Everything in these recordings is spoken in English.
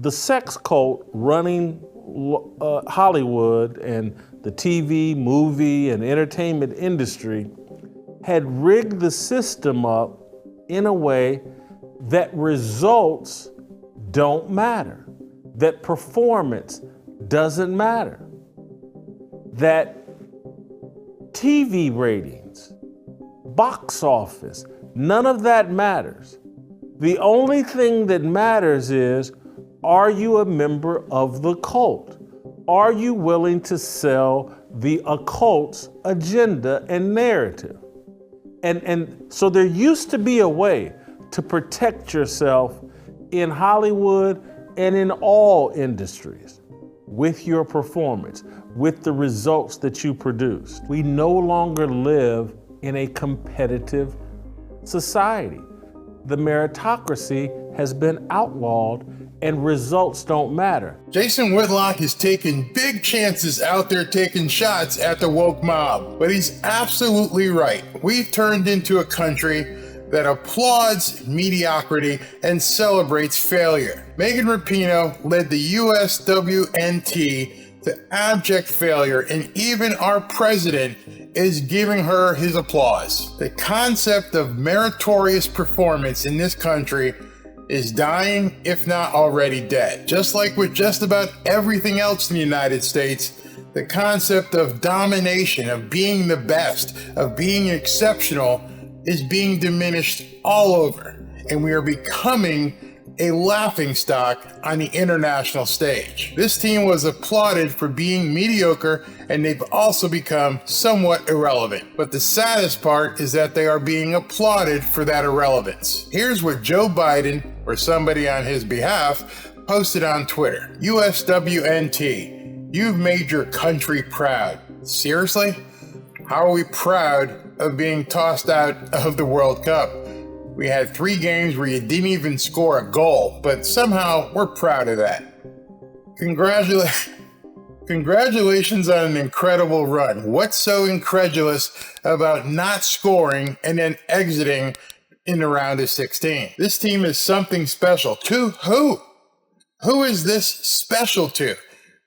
the sex cult running Hollywood and the TV, movie, and entertainment industry had rigged the system up in a way that results don't matter, that performance doesn't matter, that TV ratings, box office, none of that matters. The only thing that matters is, are you a member of the cult? Are you willing to sell the occult's agenda and narrative? And so there used to be a way to protect yourself in Hollywood and in all industries with your performance, with the results that you produced. We no longer live in a competitive society. The meritocracy has been outlawed and results don't matter. Jason Whitlock is taking big chances out there taking shots at the woke mob, but he's absolutely right. We've turned into a country that applauds mediocrity and celebrates failure. Megan Rapinoe led the USWNT to abject failure, and even our president is giving her his applause. The concept of meritorious performance in this country is dying, if not already dead. Just like with just about everything else in the United States, the concept of domination, of being the best, of being exceptional, is being diminished all over. And we are becoming a laughingstock on the international stage. This team was applauded for being mediocre, and they've also become somewhat irrelevant. But the saddest part is that they are being applauded for that irrelevance. Here's what Joe Biden, or somebody on his behalf, posted on Twitter. USWNT, you've made your country proud. Seriously? How are we proud of being tossed out of the World Cup? We had 3 games where you didn't even score a goal, but somehow we're proud of that. Congratulations on an incredible run. What's so incredulous about not scoring and then exiting in the round of 16? This team is something special. To who? Who is this special to?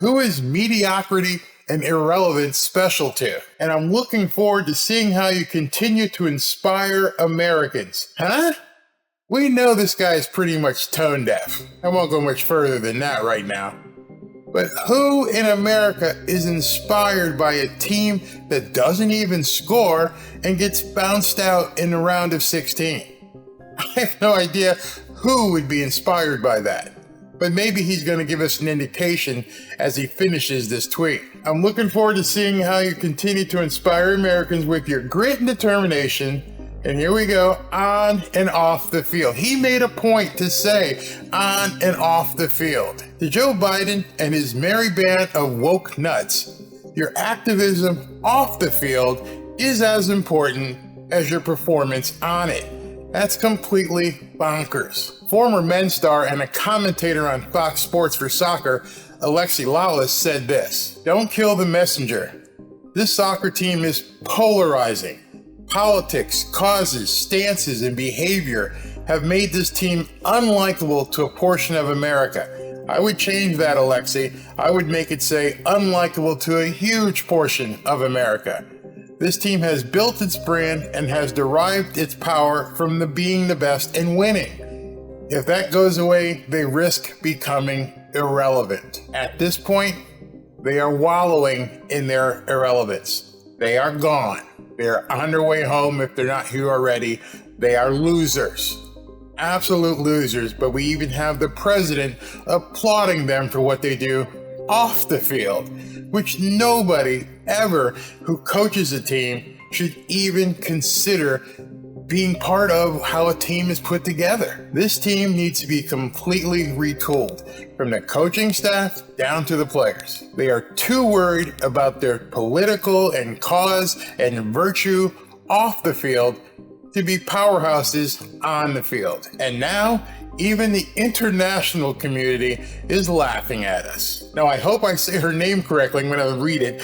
Who is mediocrity and irrelevance special to? And I'm looking forward to seeing how you continue to inspire Americans. Huh? We know this guy is pretty much tone deaf. I won't go much further than that right now. But who in America is inspired by a team that doesn't even score and gets bounced out in the round of 16? I have no idea who would be inspired by that. But maybe he's going to give us an indication as he finishes this tweet. I'm looking forward to seeing how you continue to inspire Americans with your grit and determination. And here we go, on and off the field. He made a point to say on and off the field. To Joe Biden and his merry band of woke nuts, your activism off the field is as important as your performance on it. That's completely bonkers. Former men's star and a commentator on Fox Sports for soccer, Alexi Lawless, said this: "Don't kill the messenger. This soccer team is polarizing. Politics, causes, stances, and behavior have made this team unlikable to a portion of America." I would change that, Alexi. I would make it say unlikable to a huge portion of America. This team has built its brand and has derived its power from being the best and winning. If that goes away, they risk becoming irrelevant. At this point, they are wallowing in their irrelevance. They are gone. They are on their way home if they're not here already. They are losers. Absolute losers, but we even have the president applauding them for what they do off the field, which nobody ever who coaches a team should even consider being part of how a team is put together. This team needs to be completely retooled, from the coaching staff down to the players. They are too worried about their political and cause and virtue off the field to be powerhouses on the field. And now, even the international community is laughing at us. Now, I hope I say her name correctly when I read it.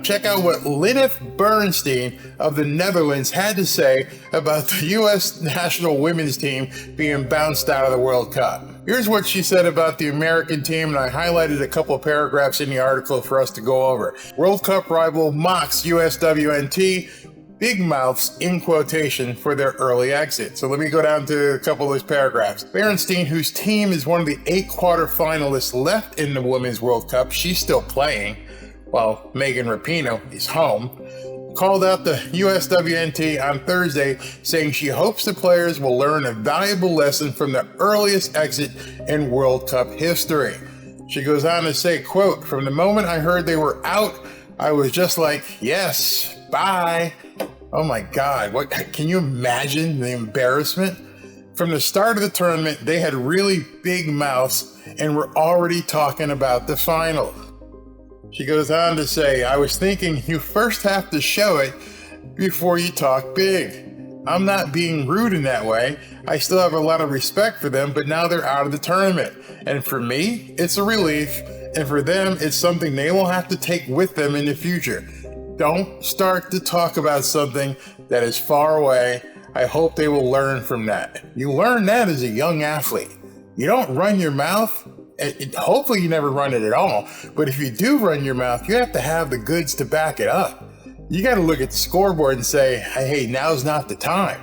Check out what Lineth Bernstein of the Netherlands had to say about the U.S. national women's team being bounced out of the World Cup. Here's what she said about the American team, and I highlighted a couple of paragraphs in the article for us to go over. World Cup rival mocks USWNT, big mouths in quotation, for their early exit. So let me go down to a couple of those paragraphs. Berenstein, whose team is one of the 8 quarterfinalists left in the Women's World Cup, she's still playing, while Megan Rapinoe is home, called out the USWNT on Thursday, saying she hopes the players will learn a valuable lesson from the earliest exit in World Cup history. She goes on to say, quote, "From the moment I heard they were out, I was just like, yes, bye." Oh my God, what can you imagine the embarrassment? From the start of the tournament, they had really big mouths and were already talking about the final. She goes on to say, "I was thinking you first have to show it before you talk big. I'm not being rude in that way. I still have a lot of respect for them, but now they're out of the tournament. And for me, it's a relief. And for them, it's something they will have to take with them in the future. Don't start to talk about something that is far away. I hope they will learn from that." You learn that as a young athlete. You don't run your mouth. Hopefully you never run it at all. But if you do run your mouth, you have to have the goods to back it up. You got to look at the scoreboard and say, hey, now's not the time.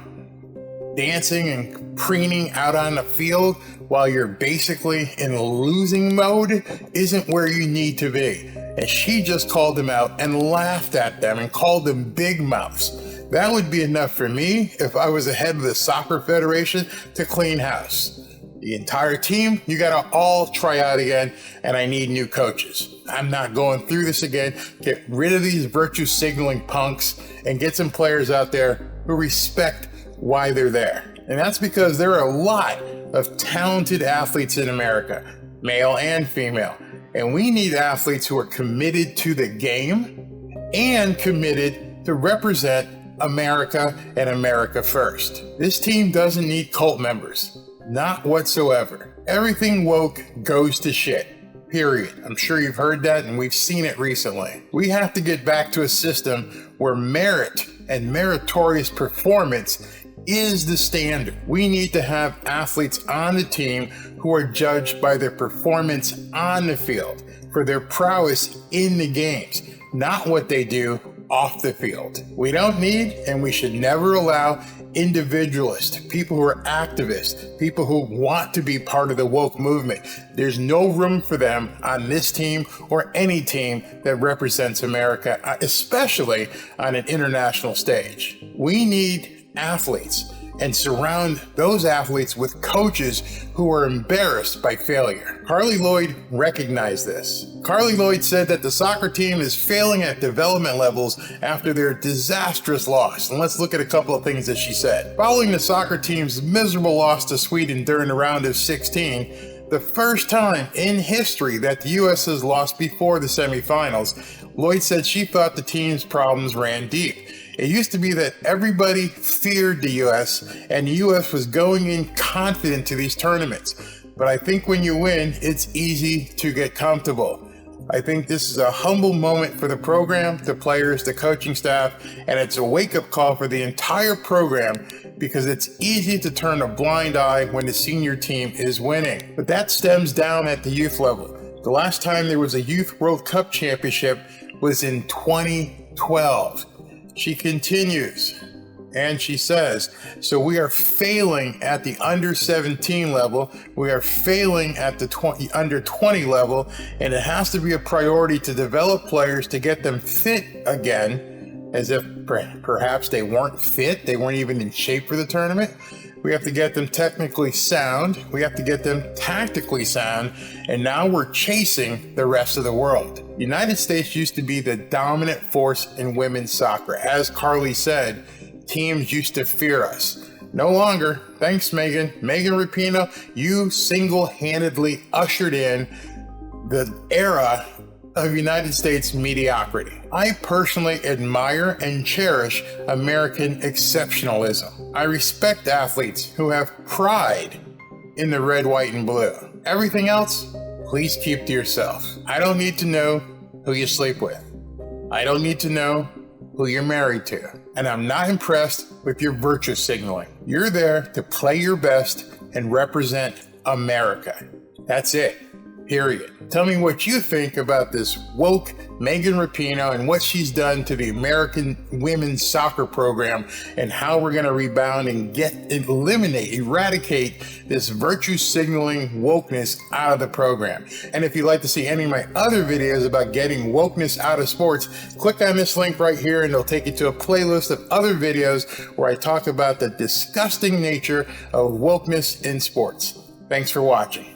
Dancing and preening out on the field while you're basically in losing mode isn't where you need to be. And she just called them out and laughed at them and called them big mouths. That would be enough for me if I was the head of the soccer federation to clean house. The entire team, you got to all try out again, and I need new coaches. I'm not going through this again. Get rid of these virtue signaling punks and get some players out there who respect why they're there. And that's because there are a lot of talented athletes in America, male and female. And we need athletes who are committed to the game and committed to represent America and America first. This team doesn't need cult members. Not whatsoever. Everything woke goes to shit. Period. I'm sure you've heard that and we've seen it recently. We have to get back to a system where merit and meritorious performance is the standard. We need to have athletes on the team who are judged by their performance on the field, for their prowess in the games, not what they do off the field. We don't need and we should never allow individualists, people who are activists, people who want to be part of the woke movement. There's no room for them on this team or any team that represents America, especially on an international stage. We need athletes and surround those athletes with coaches who are embarrassed by failure. Carli Lloyd recognized this. Carli Lloyd said that the soccer team is failing at development levels after their disastrous loss. And let's look at a couple of things that she said. Following the soccer team's miserable loss to Sweden during the round of 16, the first time in history that the U.S. has lost before the semifinals, Lloyd said she thought the team's problems ran deep. It used to be that everybody feared the U.S. and the U.S. was going in confident to these tournaments. But I think when you win, it's easy to get comfortable. I think this is a humble moment for the program, the players, the coaching staff, and it's a wake-up call for the entire program because it's easy to turn a blind eye when the senior team is winning. But that stems down at the youth level. The last time there was a Youth World Cup Championship was in 2012. She continues, and she says, so we are failing at the under 17 level, we are failing at the under 20 level, and it has to be a priority to develop players to get them fit again, as if perhaps they weren't fit, they weren't even in shape for the tournament. We have to get them technically sound, we have to get them tactically sound, and now we're chasing the rest of the world. The United States used to be the dominant force in women's soccer. As Carli said, teams used to fear us. No longer. Thanks, Megan. Megan Rapinoe, you single-handedly ushered in the era of United States mediocrity. I personally admire and cherish American exceptionalism. I respect athletes who have pride in the red, white, and blue. Everything else, please keep to yourself. I don't need to know who you sleep with. I don't need to know who you're married to. And I'm not impressed with your virtue signaling. You're there to play your best and represent America. That's it. Period. Tell me what you think about this woke Megan Rapinoe and what she's done to the American women's soccer program, and how we're going to rebound and eradicate this virtue signaling wokeness out of the program. And if you'd like to see any of my other videos about getting wokeness out of sports, click on this link right here and it'll take you to a playlist of other videos where I talk about the disgusting nature of wokeness in sports. Thanks for watching.